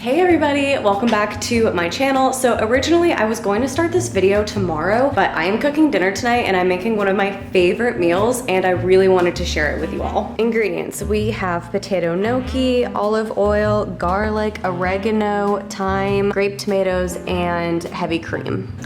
Hey everybody, welcome back to my channel. So originally I was going to start this video tomorrow, but I am cooking dinner tonight and I'm making one of my favorite meals and I really wanted to share it with you all. Ingredients, we have potato gnocchi, olive oil, garlic, oregano, thyme, grape tomatoes, and heavy cream.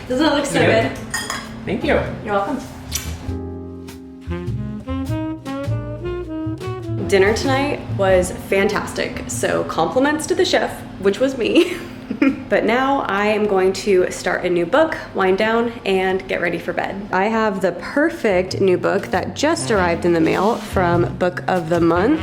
Doesn't it look so good? Thank you. You're welcome. Dinner tonight was fantastic. So compliments to the chef, which was me. But now I am going to start a new book, wind down, and get ready for bed. I have the perfect new book that just arrived in the mail from Book of the Month.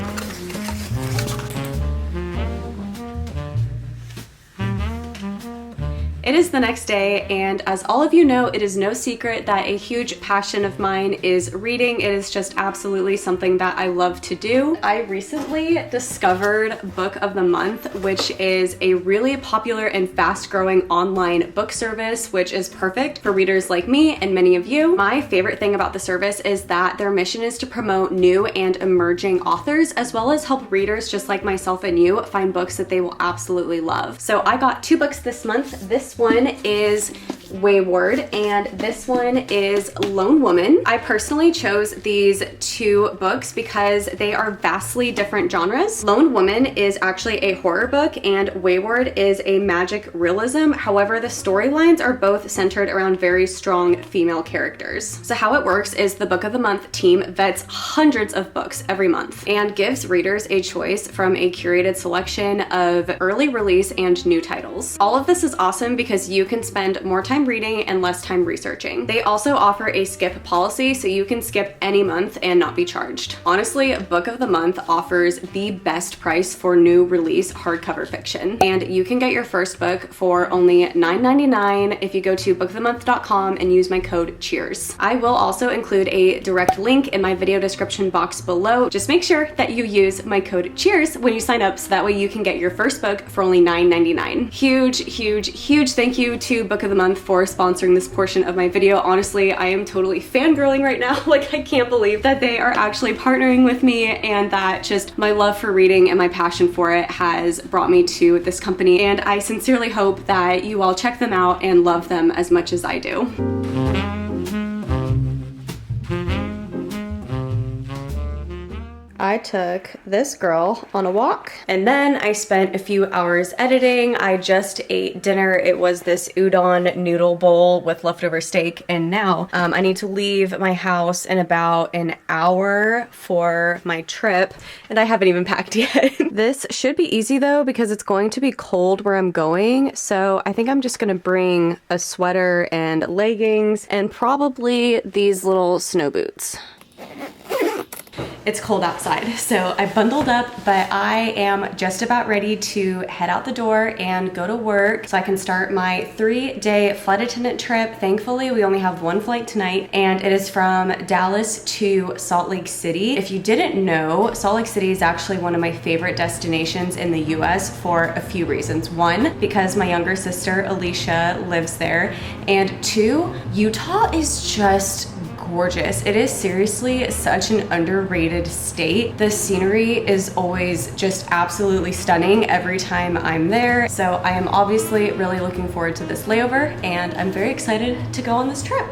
It is the next day, and as all of you know, it is no secret that a huge passion of mine is reading. It is just absolutely something that I love to do. I recently discovered Book of the Month, which is a really popular and fast-growing online book service, which is perfect for readers like me and many of you. My favorite thing about the service is that their mission is to promote new and emerging authors, as well as help readers just like myself and you find books that they will absolutely love. So I got 2 books this month. This one is Wayward and this one is Lone Woman. I personally chose these 2 books because they are vastly different genres. Lone Woman is actually a horror book and Wayward is a magic realism. However, the storylines are both centered around very strong female characters. So how it works is the Book of the Month team vets hundreds of books every month and gives readers a choice from a curated selection of early release and new titles. All of this is awesome because you can spend more time reading and less time researching. They also offer a skip policy, so you can skip any month and not be charged. Honestly, Book of the Month offers the best price for new release hardcover fiction, and you can get your first book for only $9.99 if you go to bookofthemonth.com and use my code CHEERS. I will also include a direct link in my video description box below. Just make sure that you use my code CHEERS when you sign up so that way you can get your first book for only $9.99. Huge thank you to Book of the Month for sponsoring this portion of my video. Honestly, I am totally fangirling right now. Like, I can't believe that they are actually partnering with me and that just my love for reading and my passion for it has brought me to this company. And I sincerely hope that you all check them out and love them as much as I do. I took this girl on a walk and then I spent a few hours editing. I just ate dinner. It was this udon noodle bowl with leftover steak, and now I need to leave my house in about an hour for my trip and I haven't even packed yet. This should be easy though because it's going to be cold where I'm going, so I think I'm just gonna bring a sweater and leggings and probably these little snow boots. It's cold outside, so I bundled up, but I am just about ready to head out the door and go to work so I can start my 3-day flight attendant trip. Thankfully, we only have 1 flight tonight, and it is from Dallas to Salt Lake City. If you didn't know, Salt Lake City is actually one of my favorite destinations in the US for a few reasons. 1, because my younger sister, Alicia, lives there, and 2, Utah is just gorgeous. It is seriously such an underrated state. The scenery is always just absolutely stunning every time I'm there. So I am obviously really looking forward to this layover and I'm very excited to go on this trip.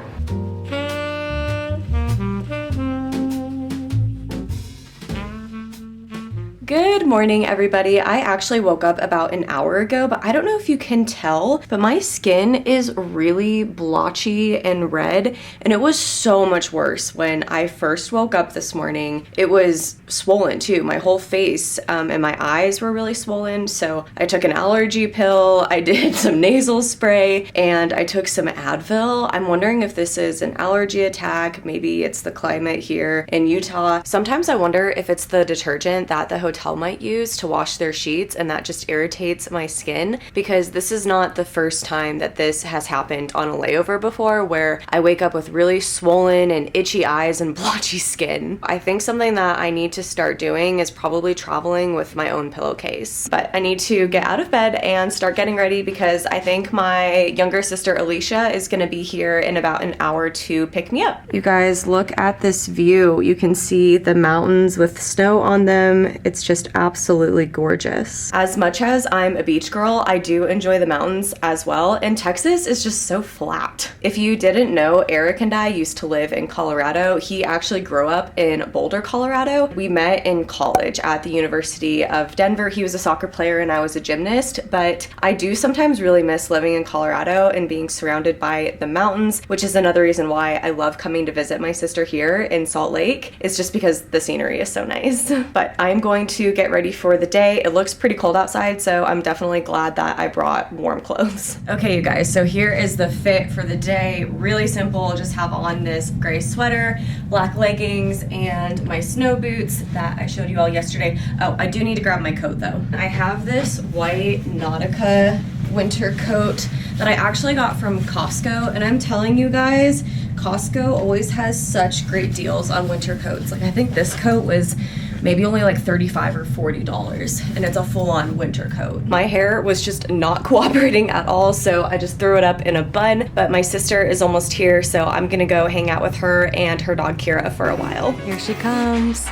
Good morning, everybody. I actually woke up about an hour ago, but I don't know if you can tell, but my skin is really blotchy and red, and it was so much worse when I first woke up this morning. It was swollen too. My whole face and my eyes were really swollen, so I took an allergy pill, I did some nasal spray, and I took some Advil. I'm wondering if this is an allergy attack. Maybe it's the climate here in Utah. Sometimes I wonder if it's the detergent that the hotel might might use to wash their sheets, and that just irritates my skin, because this is not the first time that this has happened on a layover before, where I wake up with really swollen and itchy eyes and blotchy skin. I think something that I need to start doing is probably traveling with my own pillowcase. But I need to get out of bed and start getting ready, because I think my younger sister Alicia is gonna be here in about an hour to pick me up. You guys, look at this view. You can see the mountains with snow on them. It's just absolutely gorgeous. As much as I'm a beach girl, I do enjoy the mountains as well, and Texas is just so flat. If you didn't know, Eric and I used to live in Colorado. He actually grew up in Boulder, Colorado. We met in college at the University of Denver. He was a soccer player and I was a gymnast, but I do sometimes really miss living in Colorado and being surrounded by the mountains, which is another reason why I love coming to visit my sister here in Salt Lake. It's just because the scenery is so nice. But I'm going to get ready for the day. It looks pretty cold outside, so I'm definitely glad that I brought warm clothes. Okay, you guys, so here is the fit for the day. Really simple. Just have on this gray sweater, black leggings, and my snow boots that I showed you all yesterday. Oh, I do need to grab my coat though. I have this white Nautica winter coat that I actually got from Costco, and I'm telling you guys, Costco always has such great deals on winter coats. Like, I think this coat was maybe only like $35 or $40, and it's a full-on winter coat. My hair was just not cooperating at all, so I just threw it up in a bun, but my sister is almost here, so I'm gonna go hang out with her and her dog Kira for a while. Here she comes.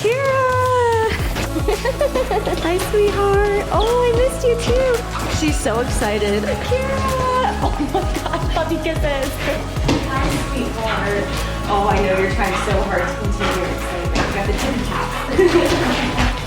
Kira! Hi, sweetheart. Oh, I missed you too. She's so excited. Kira! Oh my god, puppy kisses. Hi, sweetheart. Oh, I know you're trying so hard to continue your excitement. You got the tip tap.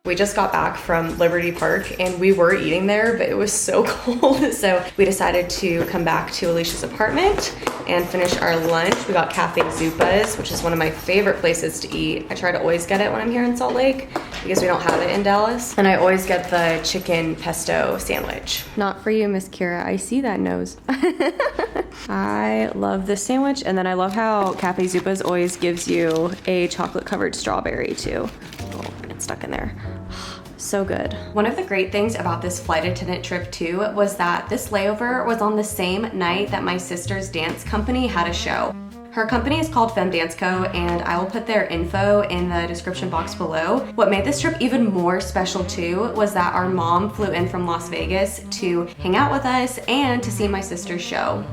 We just got back from Liberty Park and we were eating there, but it was so cold. So we decided to come back to Alicia's apartment and finish our lunch. We got Cafe Zupa's, which is one of my favorite places to eat. I try to always get it when I'm here in Salt Lake because we don't have it in Dallas. And I always get the chicken pesto sandwich. Not for you, Miss Kira. I see that nose. I love this sandwich. And then I love how Cafe Zupa's always gives you a chocolate covered strawberry too. Oh, it's stuck in there. So good. One of the great things about this flight attendant trip too was that this layover was on the same night that my sister's dance company had a show. Her company is called Femme Dance Co, and I will put their info in the description box below. What made this trip even more special too was that our mom flew in from Las Vegas to hang out with us and to see my sister's show.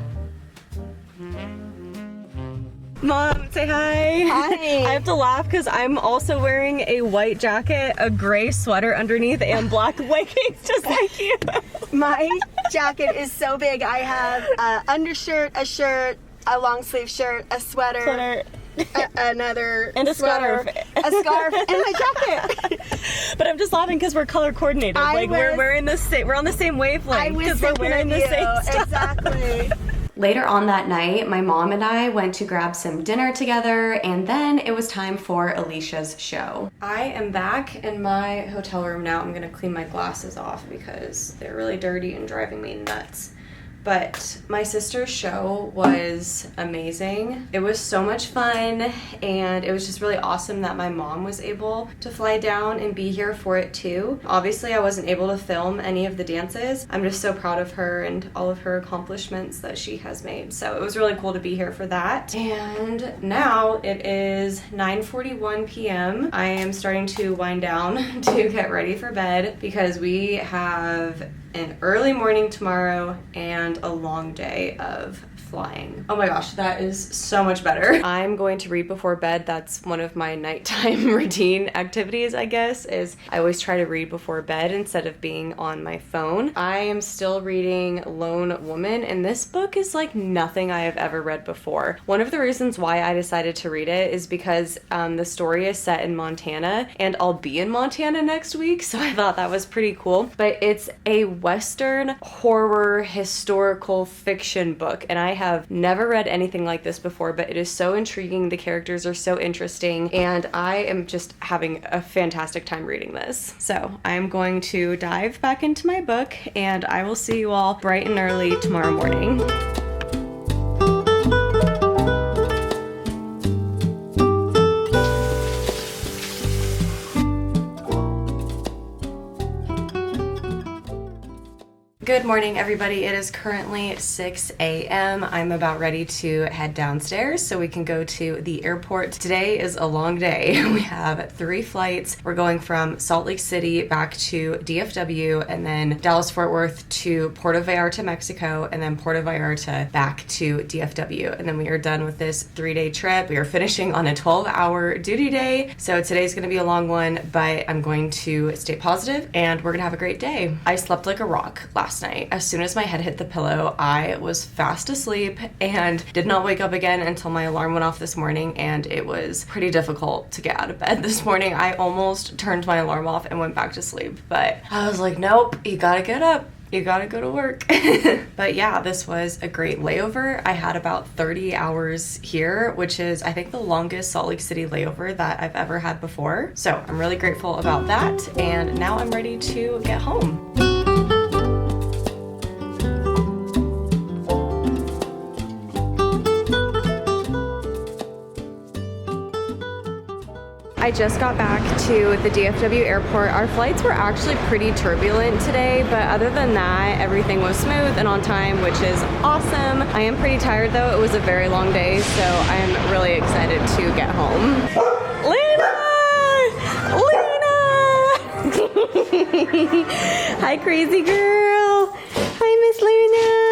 Mom, say hi. Hi. I have to laugh because I'm also wearing a white jacket, a gray sweater underneath, and black leggings just like you. My jacket is so big. I have an undershirt, a shirt, a long sleeve shirt, a sweater, another and a sweater, scarf. a scarf, and my jacket. But I'm just laughing because we're color coordinated. We're wearing the same. We're on the same wavelength because we're wearing the same stuff. Exactly. Later on that night, my mom and I went to grab some dinner together, and then it was time for Alicia's show. I am back in my hotel room now. I'm gonna clean my glasses off because they're really dirty and driving me nuts. But my sister's show was amazing. It was so much fun, and it was just really awesome that my mom was able to fly down and be here for it too. Obviously, I wasn't able to film any of the dances. I'm just so proud of her and all of her accomplishments that she has made. So it was really cool to be here for that. And now it is 9:41 p.m. I am starting to wind down to get ready for bed because we have an early morning tomorrow and a long day of flying. Oh my gosh, that is so much better. I'm going to read before bed. That's one of my nighttime routine activities, I guess, is I always try to read before bed instead of being on my phone. I am still reading Lone Woman, and this book is like nothing I have ever read before. One of the reasons why I decided to read it is because the story is set in Montana, and I'll be in Montana next week, so I thought that was pretty cool. But it's a Western horror historical fiction book, and I have never read anything like this before, but it is so intriguing. The characters are so interesting, and I am just having a fantastic time reading this. So I'm going to dive back into my book, and I will see you all bright and early tomorrow morning. Good morning, everybody. It is currently 6 a.m. I'm about ready to head downstairs so we can go to the airport. Today is a long day. We have 3 flights. We're going from Salt Lake City back to DFW, and then Dallas-Fort Worth to Puerto Vallarta, Mexico, and then Puerto Vallarta back to DFW. And then we are done with this 3-day trip. We are finishing on a 12-hour duty day. So today's going to be a long one, but I'm going to stay positive and we're going to have a great day. I slept like a rock last night. As soon as my head hit the pillow, I was fast asleep and did not wake up again until my alarm went off this morning, and it was pretty difficult to get out of bed this morning. I almost turned my alarm off and went back to sleep, but I was like, nope, you gotta get up. You gotta go to work. But yeah, this was a great layover. I had about 30 hours here, which is, I think, the longest Salt Lake City layover that I've ever had before. So I'm really grateful about that. And now I'm ready to get home. I just got back to the DFW airport. Our flights were actually pretty turbulent today, but other than that, everything was smooth and on time, which is awesome. I am pretty tired though. It was a very long day, so I'm really excited to get home. Lena! Lena! Hi, crazy girl. Hi, Miss Luna.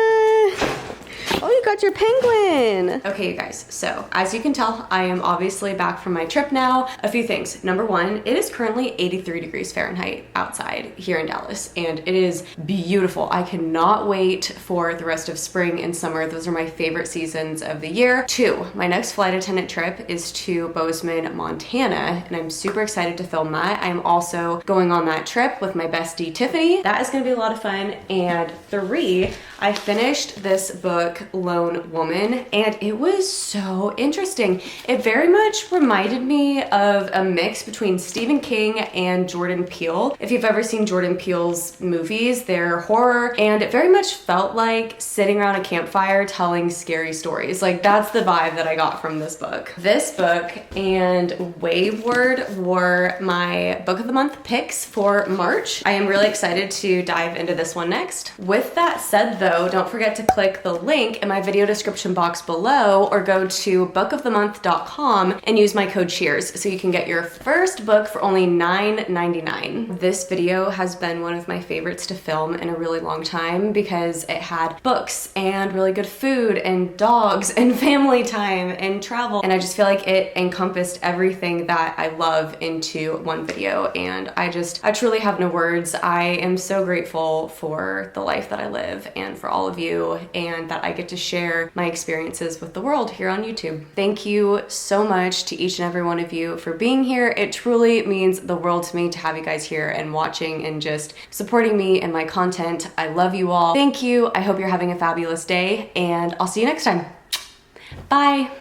Oh, you got your penguin. Okay, you guys, so as you can tell, I am obviously back from my trip now. A few things. Number one, it is currently 83 degrees Fahrenheit outside here in Dallas, and it is beautiful. I cannot wait for the rest of spring and summer. Those are my favorite seasons of the year. 2, my next flight attendant trip is to Bozeman, Montana, and I'm super excited to film that. I'm also going on that trip with my bestie, Tiffany. That is gonna be a lot of fun. And 3, I finished this book, Lone Woman, and it was so interesting. It very much reminded me of a mix between Stephen King and Jordan Peele. If you've ever seen Jordan Peele's movies, they're horror, and it very much felt like sitting around a campfire telling scary stories. Like, that's the vibe that I got from this book. This book and Wayward were my book of the month picks for March. I am really excited to dive into this one next. With that said though, don't forget to click the link in my video description box below, or go to bookofthemonth.com and use my code CHEERS so you can get your first book for only $9.99. This video has been one of my favorites to film in a really long time because it had books and really good food and dogs and family time and travel, and I just feel like it encompassed everything that I love into one video, and I truly have no words. I am so grateful for the life that I live and for all of you, and that I get to share my experiences with the world here on YouTube. Thank you so much to each and every one of you for being here. It truly means the world to me to have you guys here and watching and just supporting me and my content. I love you all. Thank you. I hope you're having a fabulous day, and I'll see you next time. Bye.